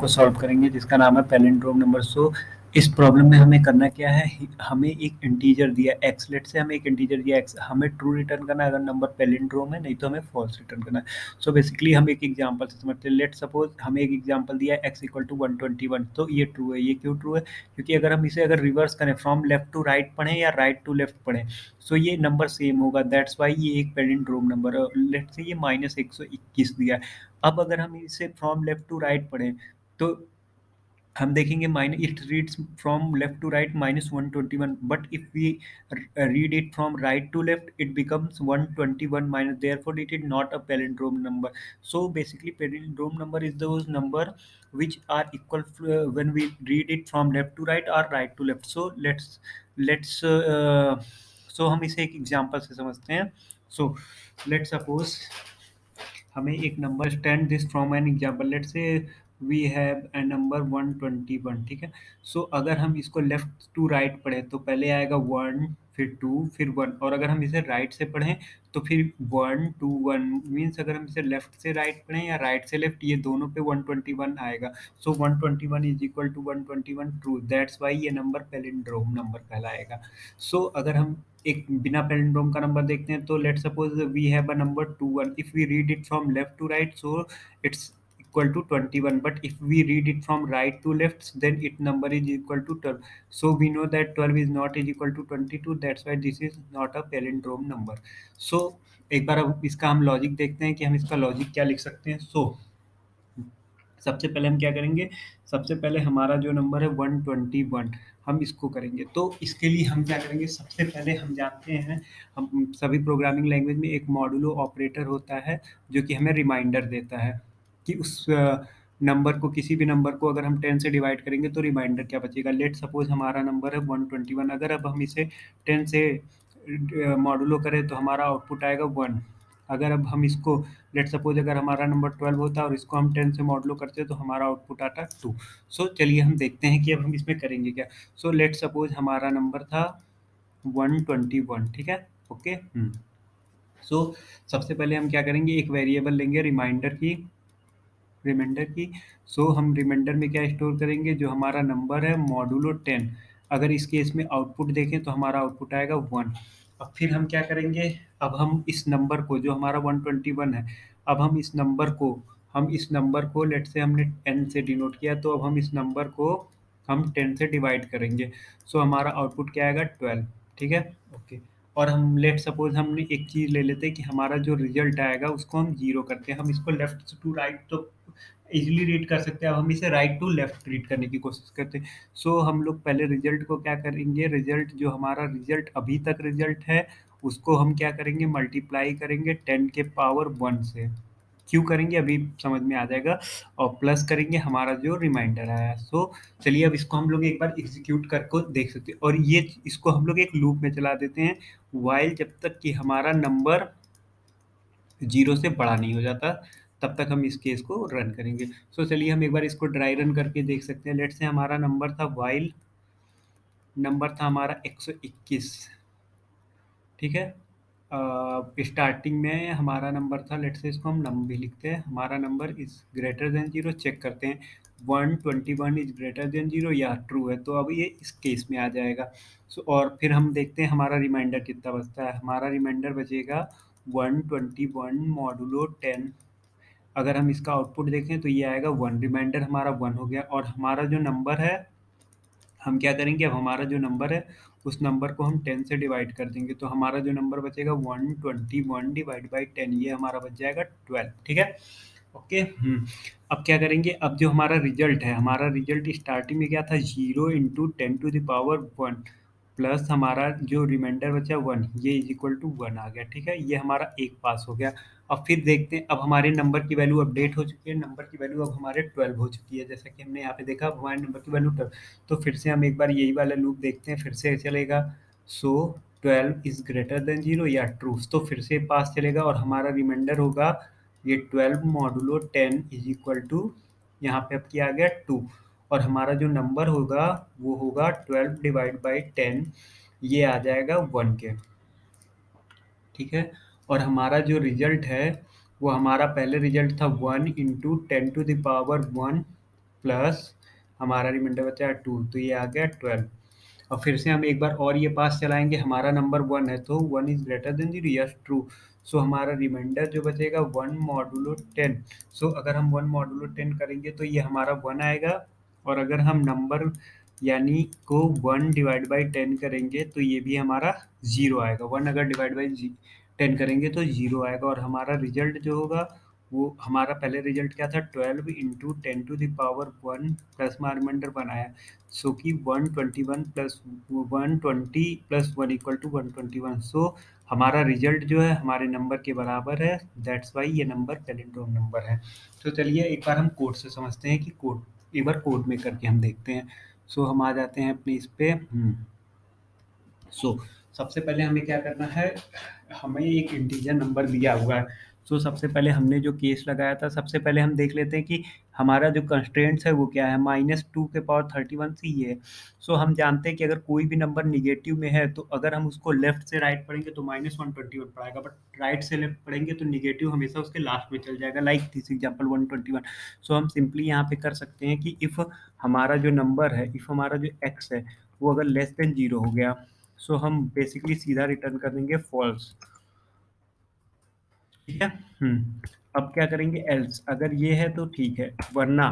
को सॉल्व करेंगे जिसका नाम है पैलिंड्रोम नंबर। सो इस प्रॉब्लम में हमें करना क्या है, हमें एक इंटीजर दिया एक्स, लेट से हमें एक इंटीजर दिया एक्स, हमें ट्रू रिटर्न करना है अगर नंबर पैलिंड्रोम है, नहीं तो हमें फॉल्स रिटर्न करना है। सो बेसिकली हम एक एग्जांपल से समझते हैं। लेट सपोज हमें एक एग्जांपल दिया है एक्स इक्वल टू 121, तो ये ट्रू है। ये क्यों ट्रू है? क्योंकि अगर हम इसे अगर रिवर्स करें, फ्रॉम लेफ्ट टू राइट पढ़ें या राइट टू लेफ्ट पढ़ें, सो ये नंबर सेम होगा, दैट्स वाई ये एक पैलिंड्रोम नंबर है। लेट से ये -121 दिया है। अब अगर हम इसे फ्रॉम लेफ्ट टू राइट पढ़ें तो हम देखेंगे minus it reads from left to right -121, but if we read it from right to left it becomes 121 minus, therefore it is not a palindrome number. So basically palindrome number is those number which are equal when we read it from left to right or right to left. So let's so हम इसे एक example से समझते हैं। So let's suppose हमें एक number stand this from an example, let say we have a number 121, ठीक है। सो अगर हम इसको लेफ्ट टू राइट पढ़ें तो पहले आएगा 1, फिर 2, फिर 1, और अगर हम इसे राइट से पढ़ें तो फिर 1 2 1 मीन्स अगर हम इसे लेफ्ट से राइट पढ़ें या राइट से लेफ्ट, ये दोनों पे 121 आएगा। So 121 is equal to 121 true, that's why ये नंबर पैलिंड्रोम नंबर कहलाएगा। सो अगर हम एक बिना पैलिंड्रोम का नंबर देखते हैं तो let suppose we have a number 21, if we read it from left to right so it's equal to 21, but if we read it from right to left then it number is equal to 12. So we know that 12 is not is equal to 22, that's why this is not a palindrome number. So एक बार अब इसका हम logic देखते हैं कि हम इसका logic क्या लिख सकते हैं। सो सबसे पहले हम क्या करेंगे, सबसे पहले हमारा जो नंबर है 121 हम इसको करेंगे। तो इसके लिए हम क्या करेंगे, सबसे पहले हम जानते हैं हम सभी प्रोग्रामिंग लैंग्वेज में एक मॉडुलो ऑपरेटर होता है जो कि हमें रिमाइंडर देता है कि उस नंबर को, किसी भी नंबर को अगर हम 10 से डिवाइड करेंगे तो रिमाइंडर क्या बचेगा। लेट सपोज हमारा नंबर है 121, अगर अब हम इसे 10 से मॉडुलो करें तो हमारा आउटपुट आएगा 1। अगर अब हम इसको लेट सपोज अगर हमारा नंबर 12 होता है और इसको हम 10 से मॉडुलो करते तो हमारा आउटपुट आता 2। सो चलिए हम देखते हैं कि अब हम इसमें करेंगे क्या। सो लेट सपोज हमारा नंबर था 121, ठीक है, ओके। सो सबसे पहले हम क्या करेंगे, एक वेरिएबल लेंगे रिमाइंडर की। सो हम रिमाइंडर में क्या स्टोर करेंगे, जो हमारा नंबर है मॉडुलो 10। अगर इस केस में आउटपुट देखें तो हमारा आउटपुट आएगा 1। अब फिर हम क्या करेंगे, अब हम इस नंबर को, जो हमारा 121 है, अब हम इस नंबर को लेट से हमने 10 से डिनोट किया, तो अब हम इस नंबर को हम 10 से डिवाइड करेंगे। सो हमारा आउटपुट क्या आएगा 12, ठीक है, ओके। और हम लेट सपोज हमने एक चीज़ ले लेते हैं कि हमारा जो रिजल्ट आएगा उसको हम जीरो करते हैं। हम इसको लेफ्ट टू राइट तो इजीली रीड कर सकते हैं, अब हम इसे राइट टू लेफ्ट रीड करने की कोशिश करते हैं। सो हम लोग पहले रिजल्ट को क्या करेंगे, रिजल्ट जो हमारा रिजल्ट अभी तक रिजल्ट है उसको हम क्या करेंगे, मल्टीप्लाई करेंगे 10 के पावर 1 से। क्यों करेंगे अभी समझ में आ जाएगा। और प्लस करेंगे हमारा जो रिमाइंडर आया। सो चलिए अब इसको हम लोग एक बार एग्जीक्यूट करके देख सकते हैं, और ये इसको हम लोग एक लूप में चला देते हैं वाइल जब तक कि हमारा नंबर 0 से बड़ा नहीं हो जाता, तब तक हम इस केस को रन करेंगे। सो चलिए हम एक बार इसको ड्राई रन करके देख सकते हैं। लेट से हमारा नंबर था वाइल नंबर था हमारा 121, ठीक है। स्टार्टिंग में हमारा नंबर था, लेट से इसको हम नम भी लिखते हैं, हमारा number is greater than 0, check करते हैं 121 इज ग्रेटर देन 0 या ट्रू है, तो अब ये इस केस में आ जाएगा। सो और फिर हम देखते हैं हमारा रिमाइंडर कितना बचता है। हमारा रिमाइंडर बचेगा 121 मॉडुलो 10। अगर हम इसका आउटपुट देखें तो ये आएगा 1, रिमाइंडर हमारा 1 हो गया, और हमारा जो नंबर है हम क्या करेंगे, अब हमारा जो नंबर है उस नंबर को हम 10 से डिवाइड कर देंगे, तो हमारा जो नंबर बचेगा 121 डिवाइड बाई 10, ये हमारा बच जाएगा 12, ठीक है, ओके। अब क्या करेंगे, अब जो हमारा रिजल्ट है, हमारा रिजल्ट स्टार्टिंग में क्या था 0 into 10 to the power 1 plus हमारा जो रिमाइंडर बचा 1, ये इज इक्वल टू 1 आ गया, ठीक है, ये हमारा एक पास हो गया। अब फिर देखते हैं, अब हमारे नंबर की वैल्यू अपडेट हो चुकी है, नंबर की वैल्यू अब हमारे 12 हो चुकी है, जैसा कि हमने यहाँ पे देखा, अब हमारे नंबर की वैल्यू 12। तो फिर से हम एक बार यही वाला लूप देखते हैं, फिर से चलेगा। सो 12 इज ग्रेटर देन 0 या ट्रू, तो फिर से पास चलेगा, और हमारा रिमाइंडर होगा ये 12 मॉडुलो 10 इज इक्वल टू, यहाँ पे अब क्या आ गया 2, और हमारा जो नंबर होगा वो होगा 12 डिवाइड बाई 10, ये आ जाएगा 1 के, ठीक है। और हमारा जो रिजल्ट है वो हमारा पहले रिजल्ट था 1 into 10 to the power 1 plus हमारा रिमाइंडर बचा है 2, तो ये आ गया 12। और फिर से हम एक बार और ये पास चलाएंगे, हमारा नंबर 1 है तो 1 is greater than 0, yes true. So हमारा रिमाइंडर जो बचेगा 1 मॉडुलो 10। सो अगर हम 1 मॉडुलो 10 करेंगे तो ये हमारा 1 आएगा, और अगर हम नंबर यानी को 1 डिवाइड बाई 10 करेंगे तो ये भी हमारा 0 आएगा। 1 अगर डिवाइड बाई 10 करेंगे तो 0 आएगा, और हमारा रिजल्ट जो होगा वो हमारा पहले रिजल्ट क्या था, 12 इंटू 10 टू दावर 1 प्लस में रिमाइंडर बनाया, सो कि 121 प्लस 120 प्लस 1 इक्वल टू 121। सो हमारा रिजल्ट जो है हमारे नंबर के बराबर है, दैट्स वाई ये नंबर पैलिंड्रोम नंबर है। तो चलिए एक बार हम कोड से समझते हैं कि कोड एक बार कोड में करके हम देखते हैं। सो हम आ जाते हैं अपने इस पे। सो सबसे पहले हमें क्या करना है, हमें एक इंटीजर नंबर दिया हुआ है। सो सबसे पहले हमने जो केस लगाया था, सबसे पहले हम देख लेते हैं कि हमारा जो कंस्ट्रेंट्स है वो क्या है, -2 की पावर 31 से ये है। सो हम जानते हैं कि अगर कोई भी नंबर निगेटिव में है तो अगर हम उसको लेफ्ट से राइट पढ़ेंगे तो -121 पढ़ाएगा, बट राइट से लेफ्ट पढ़ेंगे तो निगेटिव हमेशा उसके लास्ट में चल जाएगा, लाइक दिस एग्जाम्पल 121। सो हम सिंपली यहाँ पे कर सकते हैं कि इफ़ हमारा जो नंबर है, इफ़ हमारा जो एक्स है वो अगर लेस देन 0 हो गया, सो हम बेसिकली सीधा रिटर्न कर देंगे फॉल्स। ठीक है। अब क्या करेंगे, एल्स अगर ये है तो ठीक है, वरना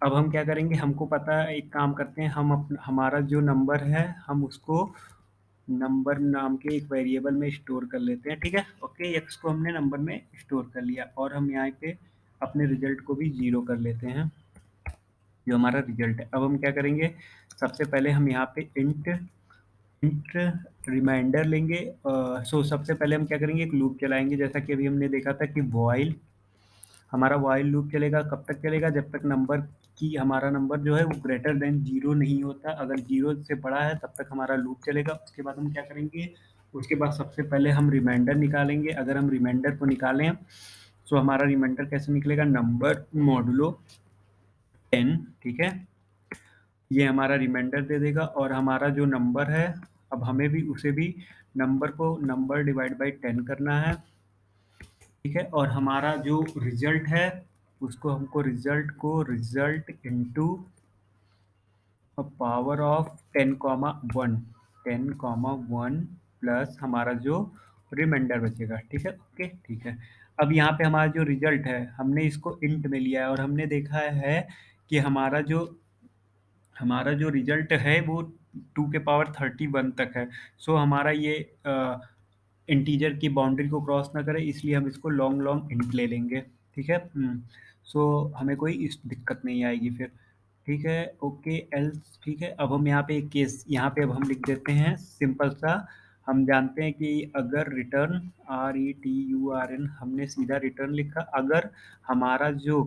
अब हम क्या करेंगे, हमको पता है, एक काम करते हैं, हम हमारा जो नंबर है हम उसको नंबर नाम के एक वेरिएबल में स्टोर कर लेते हैं। ठीक है, ओके, एक्स को हमने नंबर में स्टोर कर लिया, और हम यहाँ पे अपने रिजल्ट को भी 0 कर लेते हैं, जो हमारा रिजल्ट है। अब हम क्या करेंगे, सबसे पहले हम यहाँ पे इंट इंट रिमाइंडर लेंगे। सो सबसे पहले हम क्या करेंगे, एक लूप चलाएंगे, जैसा कि अभी हमने देखा था कि वॉइल, हमारा वॉइल लूप चलेगा, कब तक चलेगा, जब तक नंबर की हमारा नंबर जो है वो ग्रेटर देन 0 नहीं होता। अगर 0 से बड़ा है तब तक हमारा लूप चलेगा। उसके बाद हम क्या करेंगे, उसके बाद सबसे पहले हम रिमाइंडर निकालेंगे। अगर हम रिमाइंडर को निकालें तो हमारा रिमाइंडर कैसे निकलेगा, नंबर मॉडुलो 10। ठीक है, ये हमारा रिमाइंडर दे देगा, और हमारा जो नंबर है अब हमें भी उसे भी नंबर को नंबर डिवाइड बाई 10 करना है। ठीक है, और हमारा जो रिजल्ट है उसको हमको result into power of 10, 10, 1 plus हमारा जो रिमाइंडर बचेगा। ठीक है, ओके, ठीक है। अब यहाँ पे हमारा जो रिजल्ट है हमने इसको इंट में लिया है, और हमने देखा है कि हमारा जो रिजल्ट है वो 2 के पावर 31 तक है। सो हमारा ये इंटीजर की बाउंड्री को क्रॉस ना करे, इसलिए हम इसको लॉन्ग लॉन्ग इंट ले लेंगे। ठीक है। सो हमें कोई इस दिक्कत नहीं आएगी फिर। ठीक है, ओके, एल्स। ठीक है, अब हम यहाँ पे एक केस यहाँ पे अब हम लिख देते हैं सिंपल सा। हम जानते हैं कि अगर रिटर्न RETURN हमने सीधा रिटर्न लिखा, अगर हमारा जो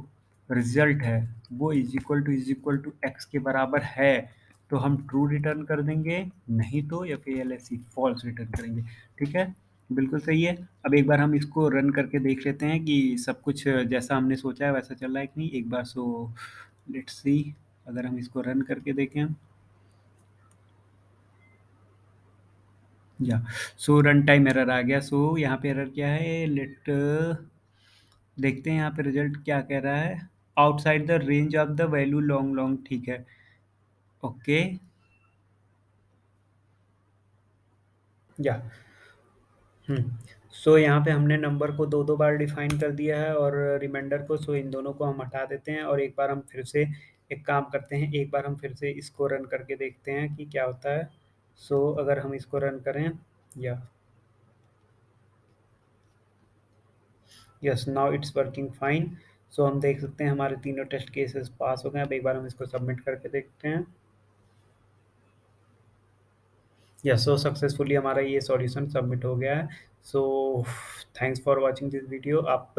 रिजल्ट है वो इज इक्वल टू एक्स के बराबर है तो हम ट्रू रिटर्न कर देंगे, नहीं तो या फिर LSC फॉल्स रिटर्न करेंगे। ठीक है, बिल्कुल सही है। अब एक बार हम इसको रन करके देख लेते हैं कि सब कुछ जैसा हमने सोचा है वैसा चल रहा है कि नहीं, एक बार। सो लेट्स सी, अगर हम इसको रन करके देखें, या सो रन टाइम एरर आ गया। सो यहाँ पे एरर क्या है, लेट देखते हैं यहाँ पे रिजल्ट क्या कह रहा है, outside the range of the value long long. ठीक है, ओके, या सो यहाँ पे हमने नंबर को दो दो बार डिफाइन कर दिया है और रिमाइंडर को। सो इन दोनों को हम हटा देते हैं, और एक बार हम फिर से एक काम करते हैं, एक बार हम फिर से इसको रन करके देखते हैं कि क्या होता है। सो अगर हम इसको रन करें, या yes, now it's working fine. So हम देख सकते हैं हमारे तीनों टेस्ट केसेस पास हो गए। अब एक बार हम इसको सबमिट करके देखते हैं। यस, सो सक्सेसफुली हमारा ये सॉल्यूशन सबमिट हो गया है। So thanks for watching this video. आप